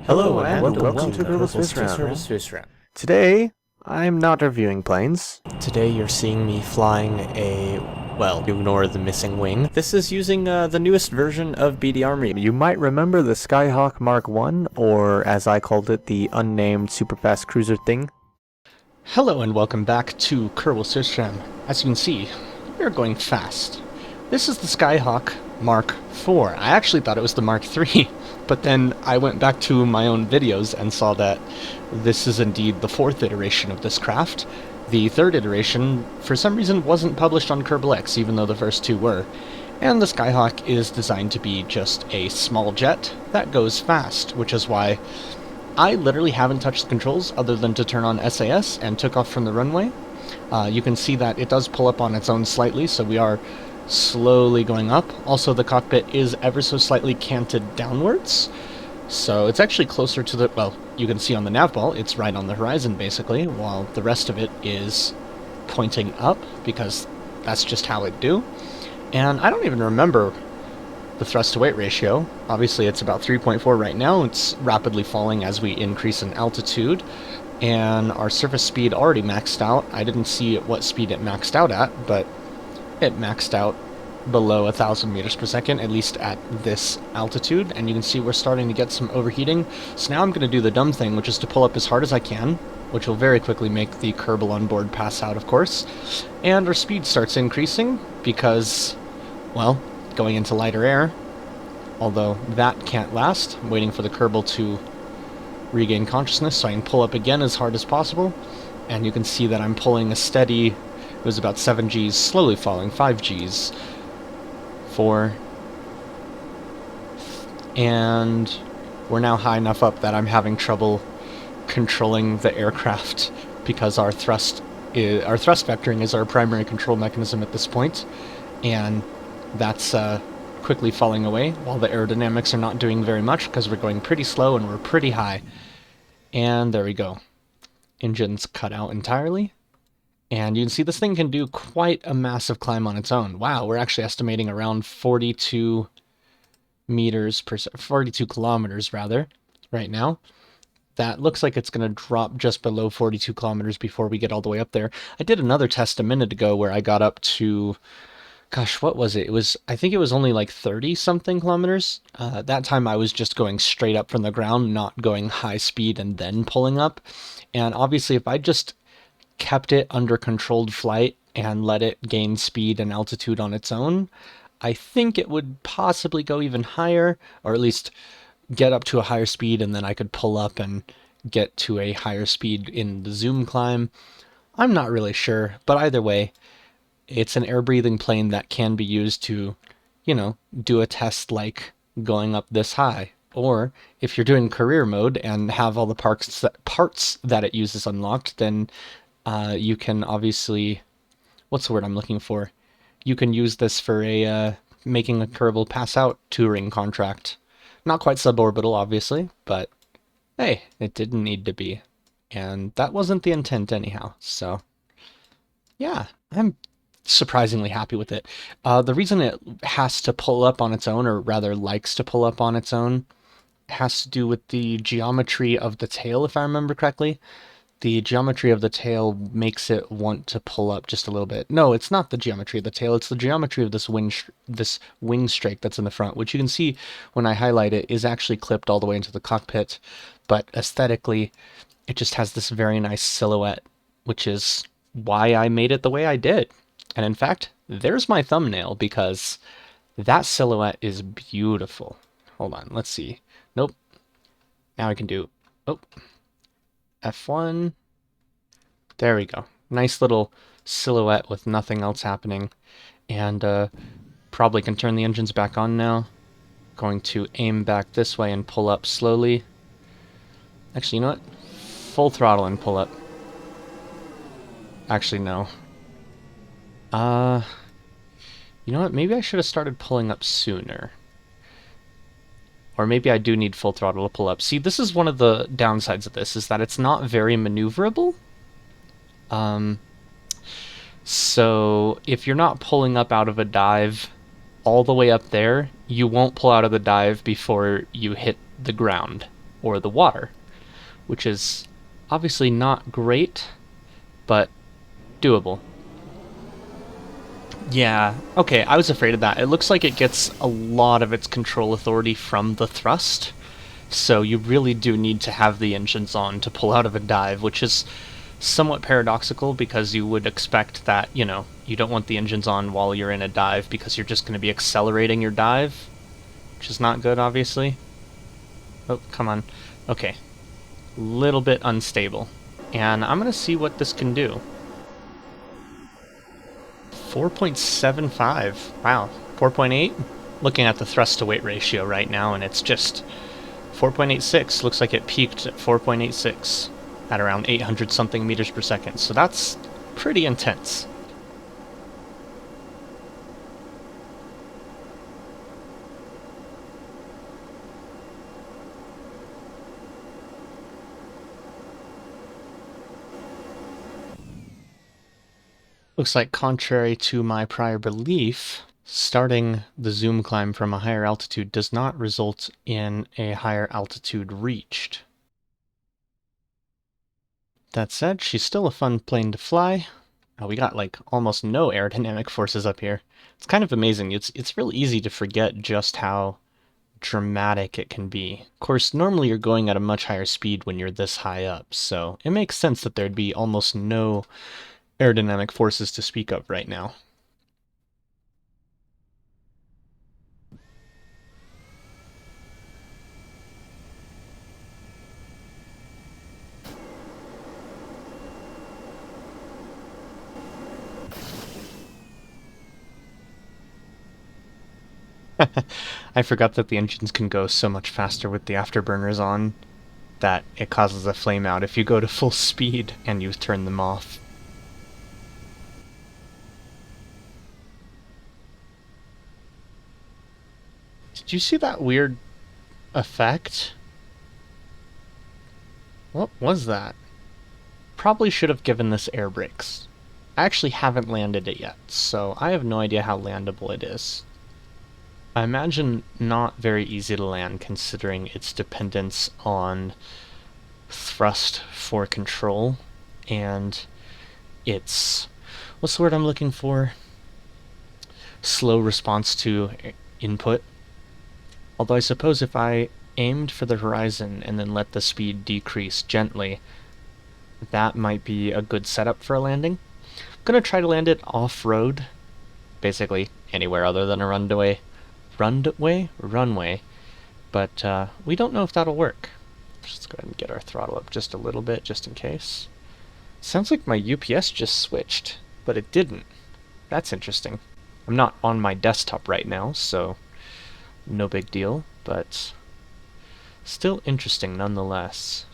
Hello and welcome to Global Space Round. Today, I'm not reviewing planes. Today you're seeing me flying well, ignore the missing wing. This is using the newest version of BD Army. You might remember the SkyHawk Mark 1, or as I called it, the unnamed superfast cruiser thing. Hello and welcome back to Kerbal Space. As you can see, we are going fast. This is the SkyHawk Mark 4. I actually thought it was the Mark 3, but then I went back to my own videos and saw that this is indeed the 4th iteration of this craft. The 3rd iteration, for some reason, wasn't published on Kerbal X, even though the first two were. And the SkyHawk is designed to be just a small jet that goes fast, which is why I literally haven't touched the controls other than to turn on SAS and took off from the runway. You can see that it does pull up on its own slightly, so we are slowly going up. Also, the cockpit is ever so slightly canted downwards, so it's actually closer to the, well, you can see on the nav ball, it's right on the horizon basically, while the rest of it is pointing up, because that's just how it do. And I don't even remember the thrust-to-weight ratio. Obviously it's about 3.4 right now. It's rapidly falling as we increase in altitude, and our surface speed already maxed out. I didn't see what speed it maxed out at, but it maxed out below 1,000 meters per second, at least at this altitude, and you can see we're starting to get some overheating. So now I'm going to do the dumb thing, which is to pull up as hard as I can, which will very quickly make the Kerbal on board pass out, of course. And our speed starts increasing because, well, going into lighter air, although that can't last. I'm waiting for the Kerbal to regain consciousness so I can pull up again as hard as possible, and you can see that I'm pulling a steady, it was about 7 Gs, slowly falling, 5 Gs, 4, and we're now high enough up that I'm having trouble controlling the aircraft because our thrust vectoring is our primary control mechanism at this point, and that's quickly falling away, while the aerodynamics are not doing very much because we're going pretty slow and we're pretty high. And there we go. Engine's cut out entirely. And you can see this thing can do quite a massive climb on its own. Wow, we're actually estimating around 42 kilometers rather, right now. That looks like it's going to drop just below 42 kilometers before we get all the way up there. I did another test a minute ago where I got up to, gosh, what was it? I think it was only like 30-something kilometers. That time I was just going straight up from the ground, not going high speed and then pulling up. And obviously if I just kept it under controlled flight and let it gain speed and altitude on its own, I think it would possibly go even higher, or at least get up to a higher speed, and then I could pull up and get to a higher speed in the zoom climb. I'm not really sure, but either way, it's an air-breathing plane that can be used to, you know, do a test like going up this high. Or if you're doing career mode and have all the parts that it uses unlocked, then you can obviously, what's the word I'm looking for? You can use this for a making a Kerbal pass out touring contract. Not quite suborbital, obviously, but hey, it didn't need to be. And that wasn't the intent anyhow, so yeah, I'm surprisingly happy with it. The reason it has to pull up on its own, or rather likes to pull up on its own, has to do with the geometry of the tail, if I remember correctly. The geometry of the tail makes it want to pull up just a little bit. No, it's not the geometry of the tail, it's the geometry of this wing strake that's in the front, which you can see when I highlight it is actually clipped all the way into the cockpit, but aesthetically it just has this very nice silhouette, which is why I made it the way I did. And in fact, there's my thumbnail, because that silhouette is beautiful. Hold on, let's see. Nope. Now I can do, oh, F1. There we go. Nice little silhouette with nothing else happening. And probably can turn the engines back on now. Going to aim back this way and pull up slowly. Actually, you know what? Full throttle and pull up. Actually, no. You know what? Maybe I should have started pulling up sooner. Or maybe I do need full throttle to pull up. See, this is one of the downsides of this, is that it's not very maneuverable. So if you're not pulling up out of a dive all the way up there, you won't pull out of the dive before you hit the ground. or the water, which is obviously not great, but doable. Yeah, okay, I was afraid of that. It looks like it gets a lot of its control authority from the thrust, so you really do need to have the engines on to pull out of a dive, which is somewhat paradoxical because you would expect that, you know, you don't want the engines on while you're in a dive because you're just going to be accelerating your dive, which is not good, obviously. Oh, come on. Okay. Little bit unstable. And I'm going to see what this can do. 4.75. Wow. 4.8? Looking at the thrust to weight ratio right now, and it's just 4.86. Looks like it peaked at 4.86 at around 800 something meters per second. So that's pretty intense. Looks like, contrary to my prior belief, starting the zoom climb from a higher altitude does not result in a higher altitude reached. That said, she's still a fun plane to fly. Oh, we got like almost no aerodynamic forces up here. It's kind of amazing. It's really easy to forget just how dramatic it can be. Of course, normally you're going at a much higher speed when you're this high up, so it makes sense that there'd be almost no aerodynamic forces to speak of right now. I forgot that the engines can go so much faster with the afterburners on that it causes a flame out if you go to full speed and you turn them off. Did you see that weird effect? What was that? Probably should have given this air brakes. I actually haven't landed it yet, so I have no idea how landable it is. I imagine not very easy to land considering its dependence on thrust for control and its, what's the word I'm looking for? Slow response to input. Although I suppose if I aimed for the horizon and then let the speed decrease gently, that might be a good setup for a landing. I'm gonna try to land it off-road, basically anywhere other than a runway, but we don't know if that'll work. Let's go ahead and get our throttle up just a little bit, just in case. Sounds like my UPS just switched, but it didn't. That's interesting. I'm not on my desktop right now, so no big deal, but still interesting nonetheless.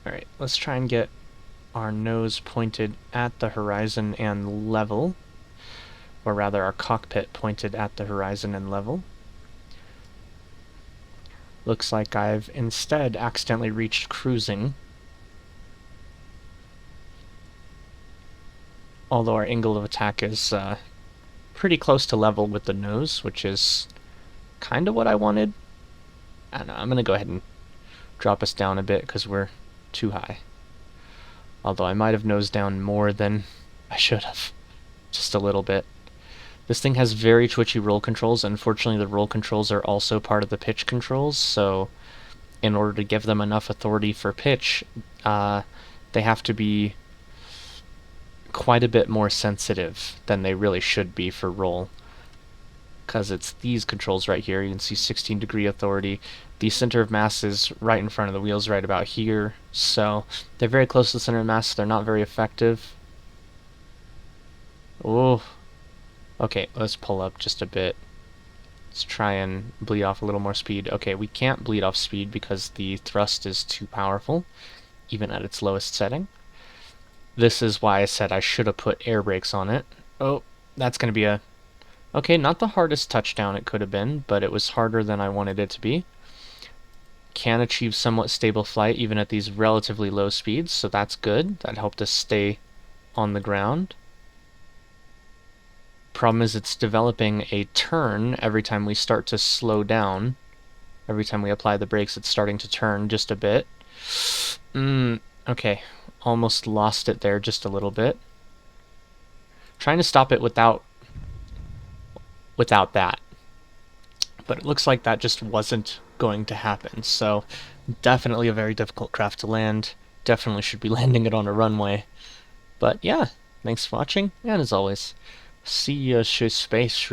Alright, let's try and get our nose pointed at the horizon and level, or rather our cockpit pointed at the horizon and level. Looks like I've instead accidentally reached cruising. Although our angle of attack is pretty close to level with the nose, which is kind of what I wanted. I don't know, I'm going to go ahead and drop us down a bit because we're too high. Although I might have nosed down more than I should have. Just a little bit. This thing has very twitchy roll controls. Unfortunately, the roll controls are also part of the pitch controls, so in order to give them enough authority for pitch, they have to be quite a bit more sensitive than they really should be for roll. Because it's these controls right here. You can see 16 degree authority. The center of mass is right in front of the wheels, right about here. So they're very close to the center of mass. They're not very effective. Oh. Okay, let's pull up just a bit. Let's try and bleed off a little more speed. Okay, we can't bleed off speed because the thrust is too powerful, even at its lowest setting. This is why I said I should have put air brakes on it. Oh, that's going to be a... Okay, not the hardest touchdown it could have been, but it was harder than I wanted it to be. Can achieve somewhat stable flight even at these relatively low speeds, so that's good. That helped us stay on the ground. Problem is it's developing a turn every time we start to slow down, Every time we apply the brakes, it's starting to turn just a bit. Okay, almost lost it there just a little bit. Trying to stop it without that. But it looks like that just wasn't going to happen, so definitely a very difficult craft to land. Definitely should be landing it on a runway. But yeah, thanks for watching, and as always, see you, space.